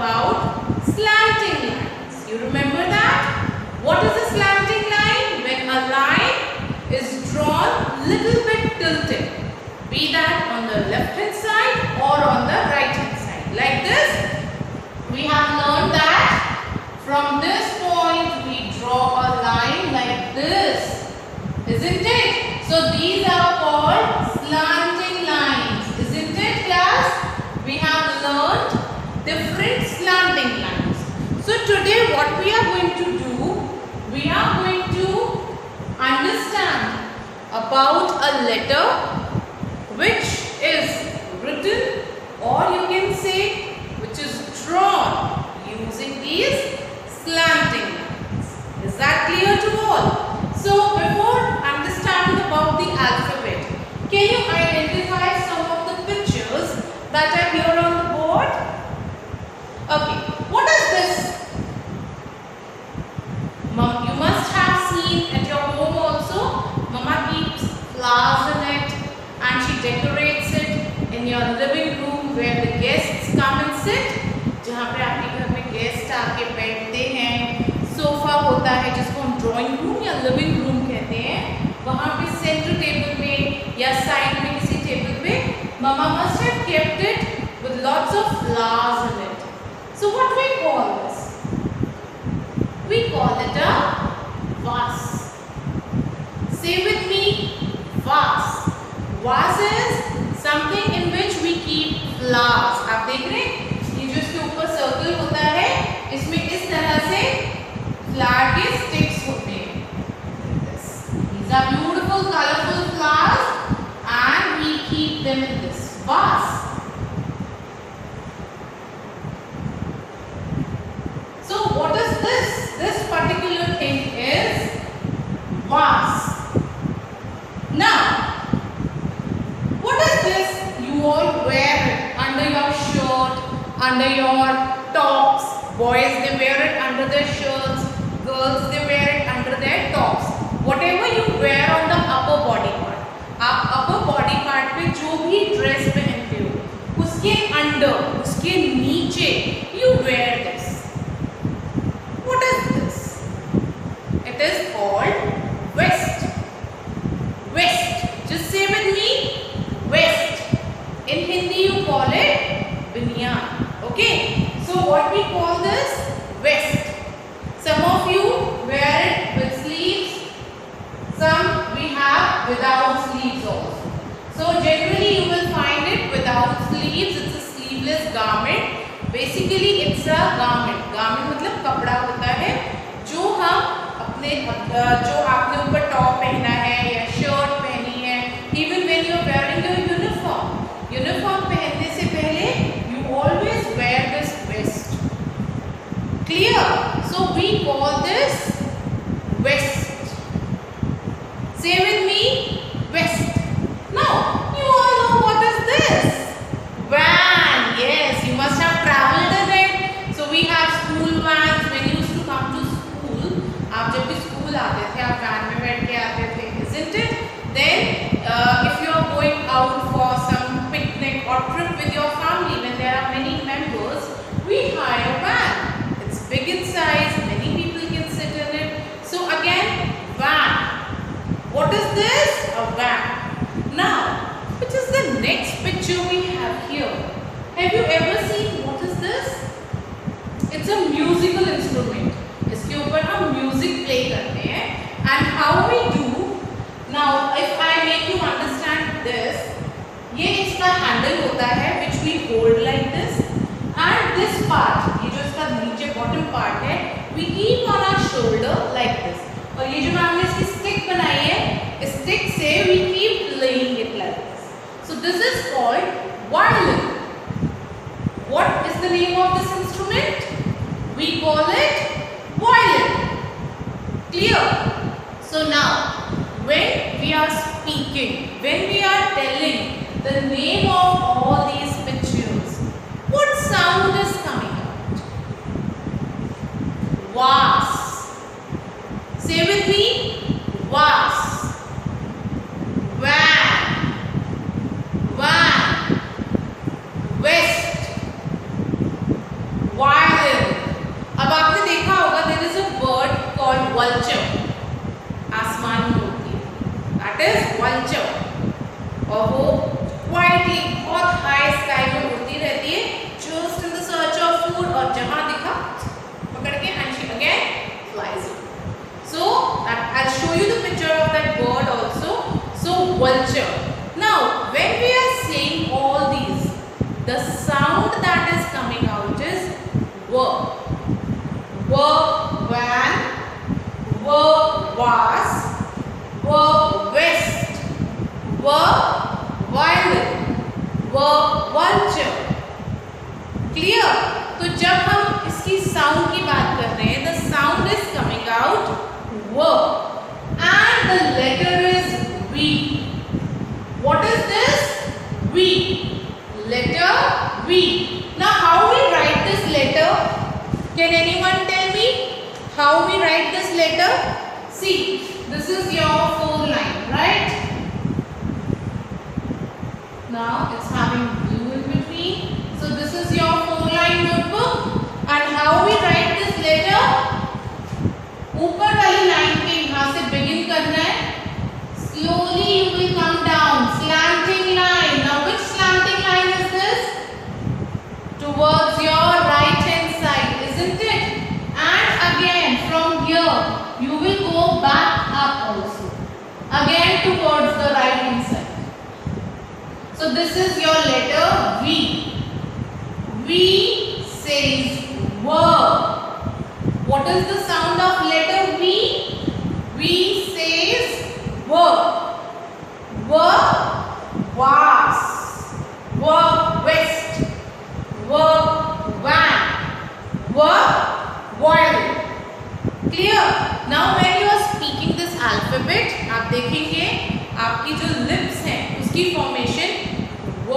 about slanting lines. You remember that? What is a slanting line? When a line is drawn little bit tilted, be that on the left hand side or on the right hand side. Like this, we have learned that from this point we draw a line like this, isn't it? So these are called slanting lines, isn't it, class? We have learned different slanting lines. So today what we are going to do, we are going to understand about a letter which is written, or you can say which is drawn using these slanting lines. Is that clear to all? So before understanding about the alphabet, can you identify some of the pictures that are here on the board? Okay, what is this? You must have seen at your home also. Mama keeps flowers in it and she decorates it in your living room where the guests come and sit. जहाँ पे आपके घर में guest आके बैठते हैं, sofa होता है जिसको हम ड्राइंग रूम या लिविंग रूम कहते हैं, वहाँ पे सेंटर टेबल पे या साइड में किसी टेबल पे mama must have kept it with lots of flowers in it. So what we call this? We call it a vase. Say with me, vase. Vase is something in which we keep flowers. आप देख रहे हैं? ये जो इसके ऊपर circle होता है, इसमें इस तरह से फ्लावर के स्टिक्स होते हैं. These are beautiful, colorful flowers, and we keep them in this vase. So what is this? This particular thing is vase. Now, what is this? You all wear it under your shirt, under your tops. Boys, they wear it under their shirts. Girls, they wear it under their tops. Whatever you wear on the upper body part. आप upper body part पे जो भी dress पहनते हो, उसके under, उसके नीचे you wear this. What is this? It is called vest. Vest. Just say with me, vest. In Hindi you call it banyan. Okay. So what we call this? Vest. Some of you wear it with sleeves. Some we have without sleeves also. So generally you will find it without sleeves. It's a sleeveless garment. Basically it's a garment. Garment मतलब कपड़ा होता है जो हम अपने जो आपने ऊपर टॉप पहना है या शर्ट पहनी है. Even when you are wearing your uniform, uniform पहनने से पहले you always wear this vest. Clear? So we call this vest. Say with me, vest. Now you all know what is this? Van. Yes, you must have traveled in it. So we have school vans. When you used to come to school, आप जब भी school आते थे, आप van में बैठ के आते थे, isn't it? Then if you are going out for some picnic or trip with your family, when there are many members, we hire a van. It's big in size. Many people can sit in it. So again, van. What is this? A van. Now, which is the next picture we have here? Have you ever seen what is this? It's a musical instrument. इसके ऊपर हम music play करते हैं. And how we do? Now, if I make you understand this, ये इसका handle होता है which we hold like this. And this part, ये जो इसका नीचे bottom part है, we keep on our shoulder like this. और ये जो हमने इसकी stick बनाई है, इस stick से we keep playing it like this. So this is called violin. What is the name of this instrument? We call it violin. Clear? So now, when we are speaking, when we are telling the name of all these pictures, what sound is coming out? Vase. Say with me, vase. Van. Van. Vest. Why? vulture, और वो quietly बहुत high sky में उड़ती रहती है, just in the search of food, और जहाँ दिखा पकड़ के and she again flies away. So I'll show you the picture of that bird also. So vulture. Now when we are saying all these, the sound that is coming out is w, van, was, west, violin, vulture. Clear? तो जब हम इसकी sound की बात कर रहे हैं, the sound is coming out w, and the letter is V. What is this? V. Letter V. Now how we write this letter? Can anyone tell me how we write this letter? See, this is your 4 line, right? Now it's having blue in between. So this is your 4 line notebook. And how we write this letter? ऊपर वाली line पे यहाँ से begin करना है. Slowly you will come down. Slanting line. Now which slanting line is this? Towards your right hand side, isn't it? And again from here you will go back up also. Again towards the right hand side. So this is your letter V. V says verb. What is the sound of letter V? V says verb. Was, west, van, violin. Clear? Now when you are speaking this alphabet, आप देखेंगे आपकी जो lips हैं उसकी formation w.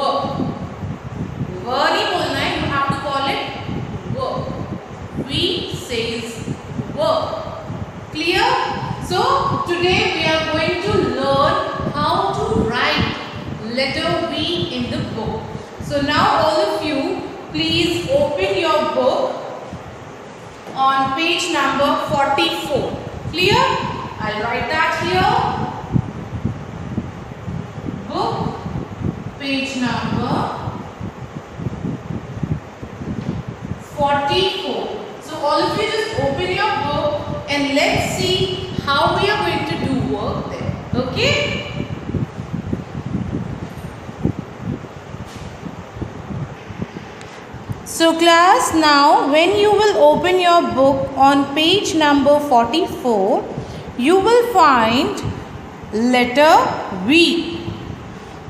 नहीं बोलना है, you have to call it w. V says w. Clear? So today we are going to learn how to write letter V in the book. So now all of you please open your book on page number 44. Clear? I'll write that here. Book, page number 44. So all of you just open your book and let's see how we are going to do work there. Okay? So class, now when you will open your book on page number 44, you will find letter V.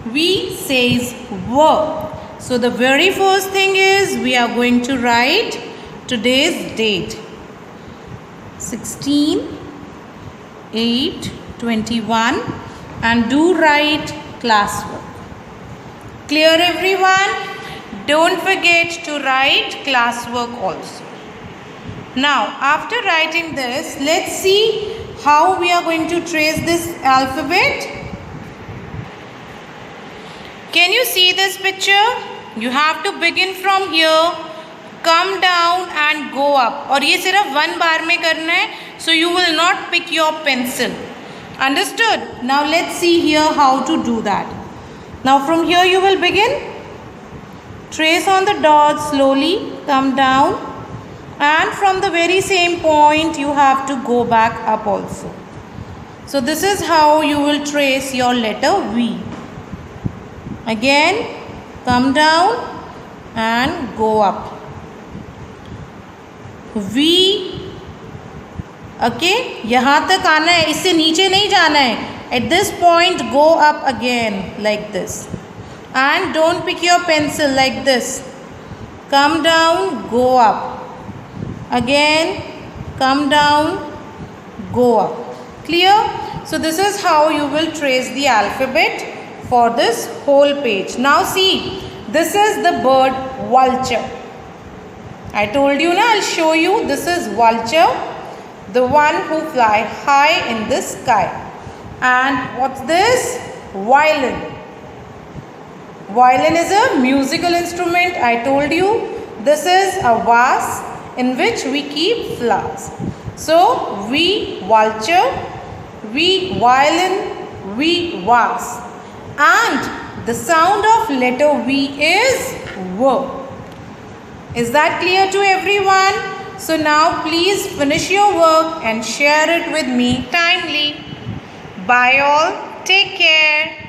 V says verb. So the very first thing is we are going to write today's date. 16/8/21 and do write classwork. Clear everyone? Don't forget to write classwork also. Now after writing this, let's see how we are going to trace this alphabet. Can you see this picture? You have to begin from here, come down and go up. और ये सिर्फ 1 बार में करना है, so you will not pick your pencil. Understood? Now let's see here how to do that. Now from here you will begin. Trace on the dot slowly, come down, and from the very same point you have to go back up also. So this is how you will trace your letter V. Again, come down and go up. V. Okay, यहाँ तक आना है, इससे नीचे नहीं जाना है. At this point go up again like this. And don't pick your pencil like this. Come down, go up. Again, come down, go up. Clear? So this is how you will trace the alphabet for this whole page. Now see, this is the bird vulture. I told you na, I'll show you. This is vulture, the one who fly high in the sky. And what's this? Violin. Violin is a musical instrument. I told you this is a vase in which we keep flowers. So V vulture, V violin, V, vase. And the sound of letter V is V. Is that clear to everyone? So now please finish your work and share it with me timely. Bye all. Take care.